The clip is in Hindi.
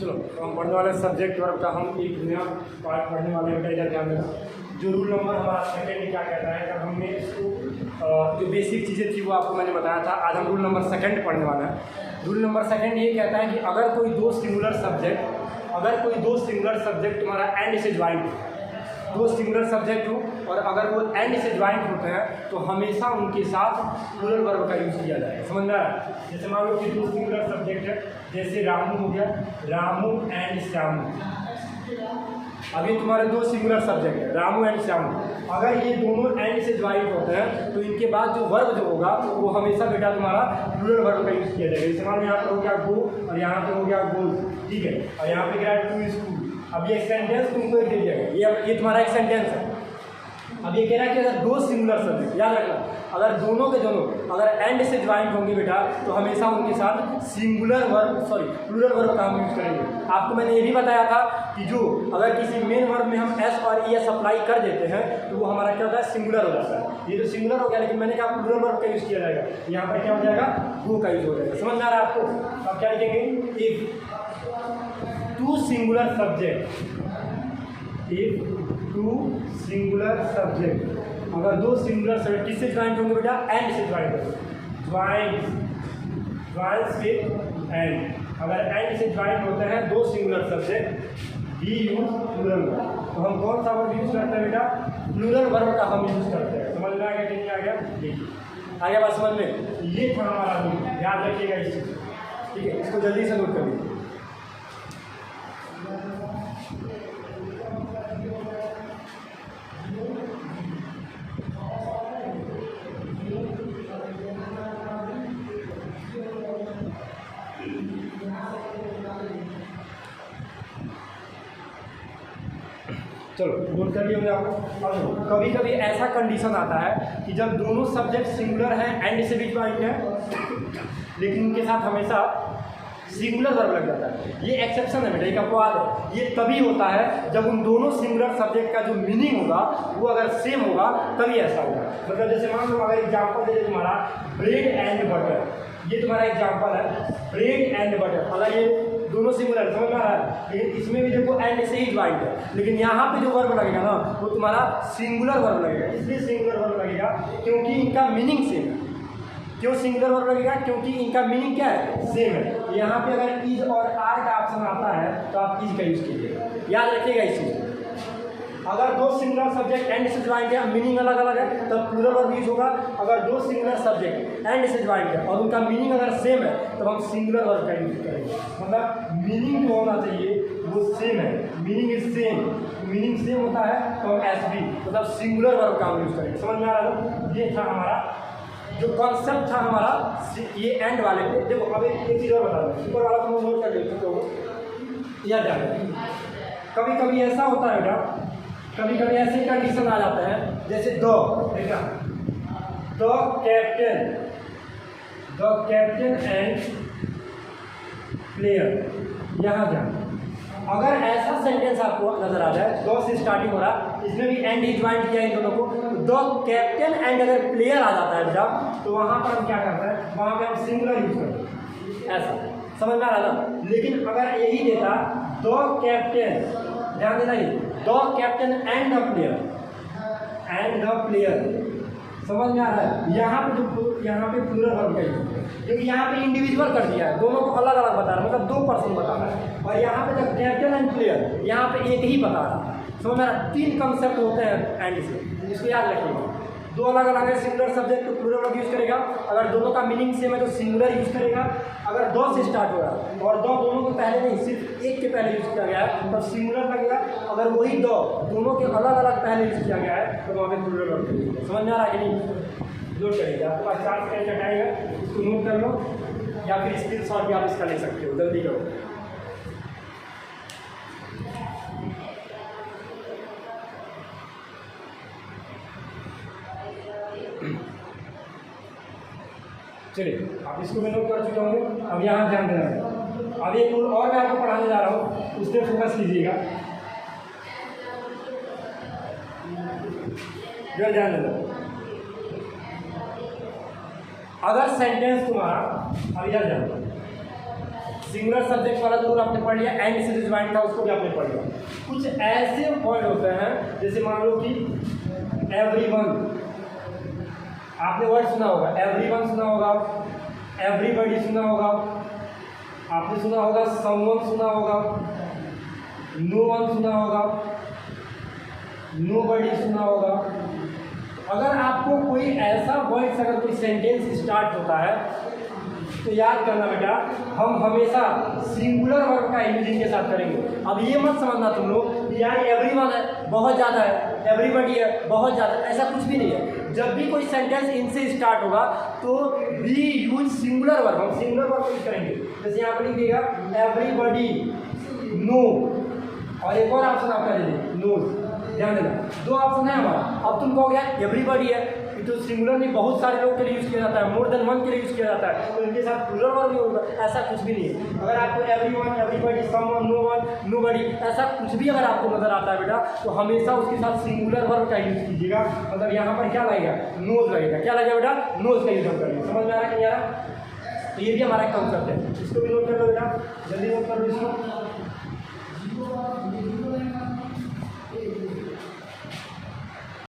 चलो हम पढ़ने वाले सब्जेक्ट वर्ब का हम एक नया पार्ट पढ़ने वाले हैं। इधर ध्यान देना, जो रूल नंबर हमारा सेकेंड क्या कहता है, अगर हमने इसको जो बेसिक चीज़ें थी वो आपको मैंने बताया था। आज हम रूल नंबर सेकेंड पढ़ने वाला है। रूल नंबर सेकेंड ये कहता है कि अगर कोई दो सिंगुलर सब्जेक्ट तुम्हारा एंड से ज्वाइंट हो, दो सिंगुलर सब्जेक्ट हो और अगर वो एंड से ज्वाइंट होते हैं तो हमेशा उनके साथ प्लूरल वर्ब का यूज़ किया जाएगा। समझ में आ रहा है? जैसे मान लो कि दो सिंगुलर सब्जेक्ट है, जैसे रामू हो गया, रामू एंड श्यामू। अभी तुम्हारे दो सिंगुलर सब्जेक्ट है, रामू एंड श्यामू। अगर ये दोनों एंड से ज्वाइंट होते हैं तो इनके बाद जो वर्ब जो होगा वो हमेशा बेटा तुम्हारा प्लूरल वर्ब का यूज़ किया जाएगा। जैसे मान लो यहाँ पर हो गया गो और यहाँ पे हो गया गोज, ठीक है, और यहाँ पे क्या है टू स्कूल। अब ये सेंटेंस तुमको एक दे दिया गया, ये तुम्हारा एक सेंटेंस है। अब ये कह रहा है कि अगर दो सिंगुलर सब्जेक्ट, याद रखना, अगर दोनों के दोनों अगर एंड से ज्वाइंट होंगे बेटा तो हमेशा उनके साथ प्लूरल वर्ब का हम यूज़ करेंगे। आपको मैंने ये भी बताया था कि जो अगर किसी मेन वर्ब में हम एस और ई एस अप्लाई कर देते हैं तो वो हमारा क्या होता है, सिंगुलर हो जाता है। ये तो सिंगुलर हो गया, लेकिन मैंने कहा प्लूरल वर्ब का यूज़ किया जाएगा। यहाँ पर क्या हो जाएगा, गो का यूज़ हो जाएगा। समझ में आ रहा है आपको? अब क्या लिखेंगे, इफ टू सिंगुलर सब्जेक्ट, अगर दो सिंगुलर सब्जेक्ट किससे ज्वाइंट होंगे बेटा, एंड से ज्वाइंट होंगे, ज्वाइंट से एंड। अगर एंड से ज्वाइंट होते हैं दो singular subject, we use plural verb. तो हम कौन सा वर्ब यूज करते हैं बेटा, प्लूरल वर्ब का हम यूज करते हैं। समझ में आ गया कि नहीं आ गया? देखिए आ गया बात समझ में? ये था हमारा रूल, याद रखिएगा इस चीज़, ठीक है, इसको जल्दी से नोट कर लीजिए। चलो नोट कर लिया आपको। अब कभी कभी ऐसा कंडीशन आता है कि जब दोनों सब्जेक्ट सिंगुलर हैं, एंड से भी ज्वाइंट है, लेकिन उनके साथ हमेशा सिंगुलर वर्ब लग जाता है। ये एक्सेप्शन है बेटा, एक अपवाद है। ये तभी होता है जब उन दोनों सिंगुलर सब्जेक्ट का जो मीनिंग होगा वो अगर सेम होगा तभी ऐसा होगा। मतलब जैसे मान लो अगर एग्जाम्पल दे तुम्हारा ब्रेड एंड बटर, ये तुम्हारा एग्जाम्पल है ब्रेड एंड बटर। अगर ये दोनों सिंगुलर, समझ में आ रहा है, लेकिन इसमें भी देखो एंड से ही ज्वाइंट है, लेकिन यहाँ पे जो वर्ब लगेगा ना वो तुम्हारा सिंगुलर वर्ब लगेगा। इसलिए सिंगुलर वर्ब लगेगा क्योंकि इनका मीनिंग सेम है। क्यों सिंगुलर वर्ब लगेगा? क्योंकि इनका मीनिंग क्या है, सेम है। यहाँ पे अगर इज और आर का ऑप्शन आता है तो आप इज का यूज कीजिएगा, याद रखिएगा इस चीज़। अगर दो सिंगुलर सब्जेक्ट एंड से ज्वाइंट है, मीनिंग अलग अलग है, तब प्लूरल वर्ब यूज होगा। अगर दो सिंगुलर सब्जेक्ट एंड से ज्वाइंट है और उनका मीनिंग अगर सेम है तब हम सिंगुलर वर्ब का यूज करेंगे। मतलब मीनिंग जो होना चाहिए वो सेम है, meaning is same. Meaning same होता है तो हम एस बी मतलब सिंगुलर वर्ब का हम यूज करेंगे। समझ में आ रहा है? ये था हमारा जो कॉन्सेप्ट था हमारा ये एंड वाले पे। देखो अब एक चीज़ और बता दो, ऊपर वाला तुम नोट कर लेते हो या जान। कभी कभी ऐसा होता है बेटा, कभी कभी ऐसे कंडीशन आ जाता है, जैसे देखा द कैप्टन एंड प्लेयर, यहाँ जान। अगर ऐसा सेंटेंस आपको नजर आ जाए, दो से स्टार्टिंग हो रहा, इसमें भी एंड ही ज्वाइंट किया इन दोनों को, द कैप्टन एंड अगर प्लेयर आ जाता है बेटा तो वहाँ पर हम क्या करते हैं, वहाँ पे हम सिंगुलर यूज करते हैं। ऐसा समझ में आ रहा था। लेकिन अगर यही देता द कैप्टन, ध्यान देना, the captain and the player, समझ में आ रहा है? यहाँ पे प्लूरल वर्ब का यूज है, क्योंकि यहाँ पे इंडिविजुअल कर दिया है, दोनों को अलग अलग बता रहा है, मतलब दो पर्सन बता रहा है। और यहाँ पे जब कैप्टन एंड प्लेयर, यहाँ पे एक ही बता रहा है। समझ में आ रहा है? तीन कंसेप्ट होते हैं एंड से, इसको याद रखिएगा। दो अलग अलग है, सिंगुलर सब्जेक्ट तो प्लूरल वर्ब यूज करेगा। अगर दोनों का मीनिंग सेम है तो सिंगुलर यूज करेगा। अगर दो से स्टार्ट हो रहा है और दो दोनों को पहले नहीं, सिर्फ एक के पहले यूज किया गया है तब सिंगुलर लगेगा। अगर वही दो दोनों के अलग अलग पहले यूज किया गया है तो वहाँ पे प्लूरल वर्ब करेगा। समझ में आ रहा है कि नहीं? नोट करिए, आपके पास 4 सेकंड का टाइम है, इसको नोट कर लो या फिर स्क्रीनशॉट भी आप इसका ले सकते हो, जल्दी करो। चलिए आप इसको मैं नोट कर चुका हूँ। अब यहाँ ध्यान देना है। अब एक रूल और मैं आपको पढ़ाने जा रहा हूँ, उस पर फोकस कीजिएगा, ध्यान देना। अगर सेंटेंस तुम्हारा, अब इधर जाओ, सिंगुलर सब्जेक्ट वाला जो आपने पढ़ लिया, एंड से ज्वाइंट था उसको भी आपने पढ़ लिया। कुछ ऐसे वर्ड होते हैं जैसे मान लो कि एवरीवन, आपने वर्ड सुना होगा, एवरीवन सुना होगा, एवरीबॉडी सुना होगा, आपने सुना होगा समवन सुना होगा, नो वन सुना होगा, नोबडी सुना होगा। अगर आपको कोई ऐसा वर्ड से अगर कोई सेंटेंस स्टार्ट होता है तो याद करना बेटा, हम हमेशा सिंगुलर वर्ब का यूजिंग के साथ करेंगे। अब ये मत समझना तुम लोग कि यार एवरीवन है बहुत ज़्यादा है, एवरीबॉडी है बहुत ज़्यादा, ऐसा कुछ भी नहीं है। जब भी कोई सेंटेंस इनसे स्टार्ट होगा तो वी यूज सिंगुलर वर्ब, हम सिंगुलर वर्ब यूज करेंगे। जैसे यहाँ पर लिखिएगा एवरीबॉडी नो, और एक और ऑप्शन आपका दे दें नोज, ध्यान देना, दो ऑप्शन है हमारा। अब तुम कहोगे यार एवरीबॉडी है, ये तो सिंगुलर नहीं, बहुत सारे लोग के लिए यूज़ किया जाता है, मोर देन वन के लिए यूज़ किया जाता है, तो इनके साथ प्लूरल वर्ब भी होगा, ऐसा कुछ भी नहीं है। अगर आपको everyone, everybody, someone, no one, nobody, ऐसा कुछ भी अगर आपको नजर आता है बेटा तो हमेशा उसके साथ सिंगुलर वर्ब का यूज़ कीजिएगा। मतलब यहाँ पर क्या लगेगा, नोज लगेगा, क्या लगेगा बेटा, नोज का यूज हम करेंगे। समझ में आ रहा है कि नहीं आ रहा? तो ये भी हमारा कंसेप्ट है, इसको भी नोट कर लो बेटा, जल्दी नोट कर लो इसको।